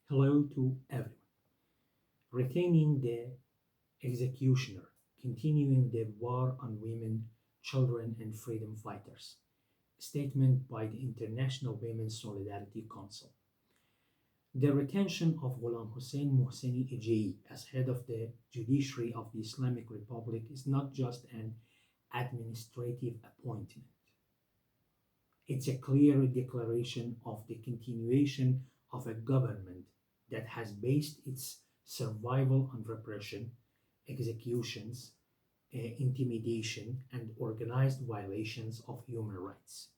Hello to everyone. Retaining the executioner, continuing the war on women, children, and freedom fighters. Statement by the International Women's Solidarity Council. The retention of Ghulam Hussein Mohseni Ejei as head of the judiciary of the Islamic Republic is not just an administrative appointment. It's a clear declaration of the continuation of a government that has based its survival on repression, executions, intimidation, and organized violations of human rights.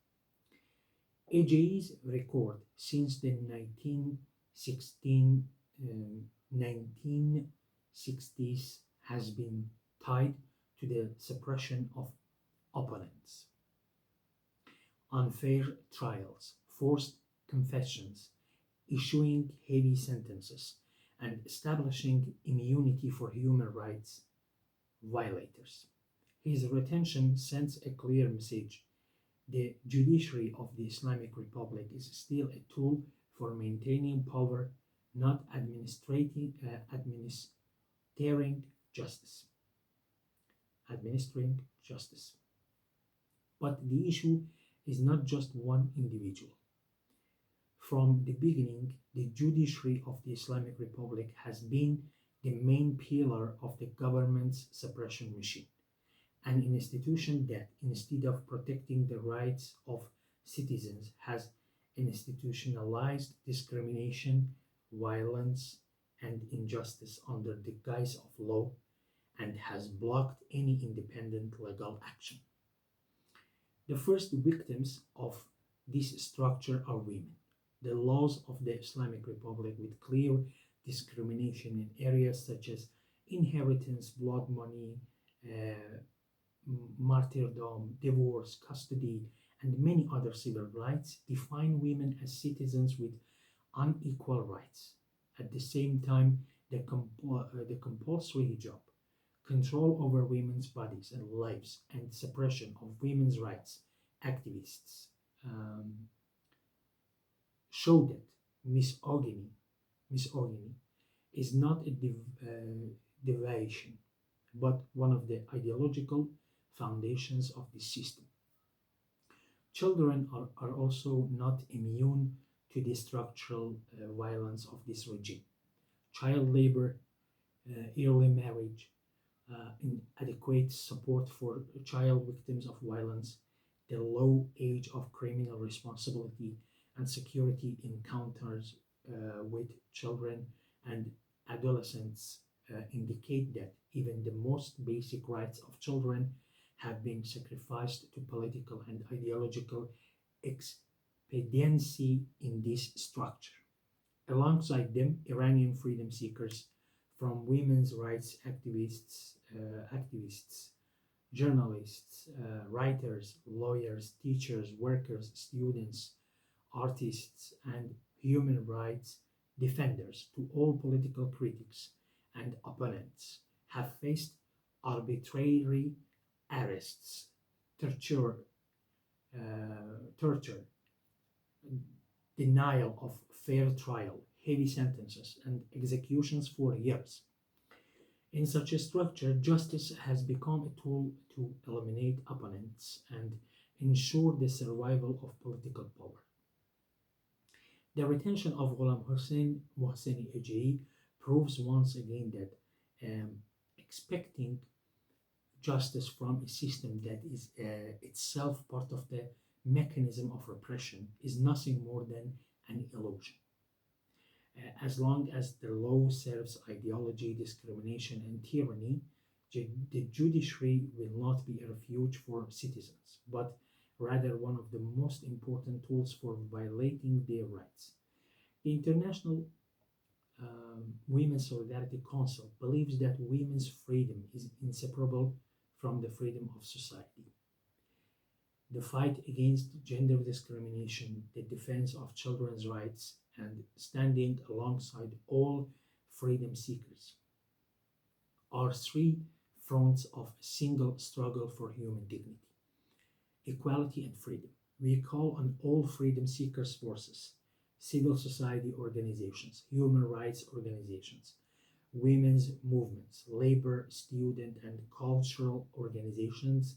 AJ's record since the 1960s has been tied to the suppression of opponents, unfair trials, forced confessions, issuing heavy sentences, and establishing immunity for human rights violators. His retention sends a clear message. The judiciary of the Islamic Republic is still a tool for maintaining power, not administering justice. Administering justice. But the issue is not just one individual. From the beginning, the judiciary of the Islamic Republic has been the main pillar of the government's suppression machine, an institution that, instead of protecting the rights of citizens, has institutionalized discrimination, violence, and injustice under the guise of law and has blocked any independent legal action. The first victims of this structure are women. The laws of the Islamic Republic, with clear discrimination in areas such as inheritance, blood money, uh, martyrdom, divorce, custody, and many other civil rights, define women as citizens with unequal rights. At the same time, the compulsory hijab, control over women's bodies and lives, and suppression of women's rights activists um, show that misogyny is not a deviation, but one of the ideological foundations of the system. Children are also not immune to the structural violence of this regime. Child labor, early marriage, inadequate support for child victims of violence, the low age of criminal responsibility, and security encounters with children and adolescents indicate that even the most basic rights of children have been sacrificed to political and ideological expediency in this structure. Alongside them, Iranian freedom seekers, from women's rights activists, journalists, writers, lawyers, teachers, workers, students, artists, and human rights defenders, to all political critics and opponents, have faced arbitrary arrests, torture, torture, denial of fair trial, heavy sentences, and executions for years. In such a structure, justice has become a tool to eliminate opponents and ensure the survival of political power. The retention of Ghulam Hussein Mohseni Ejei proves once again that expecting justice from a system that is itself part of the mechanism of repression is nothing more than an illusion. As long as the law serves ideology, discrimination, and tyranny, the judiciary will not be a refuge for citizens, but rather one of the most important tools for violating their rights. The International Women's Solidarity Council believes that women's freedom is inseparable from the freedom of society. The fight against gender discrimination, the defense of children's rights, and standing alongside all freedom seekers are three fronts of a single struggle for human dignity, equality, and freedom. We call on all freedom seekers' forces civil society organizations, human rights organizations, women's movements, labor, student, and cultural organizations,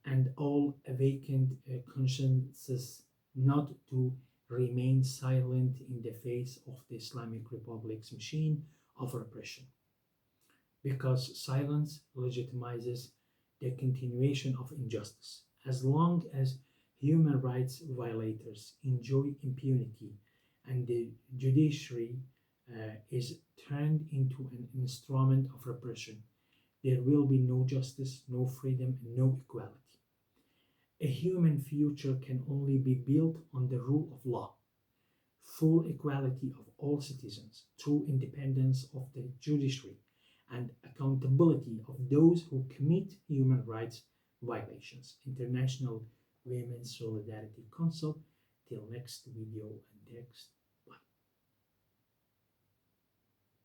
and all awakened consciences not to remain silent in the face of the Islamic Republic's machine of repression, because silence legitimizes the continuation of injustice. As long as human rights violators enjoy impunity and the judiciary is turned into an instrument of repression, there will be no justice, no freedom, and no equality. A human future can only be built on the rule of law, full equality of all citizens, true independence of the judiciary, and accountability of those who commit human rights violations. International Women's Solidarity Council. Till next video and text.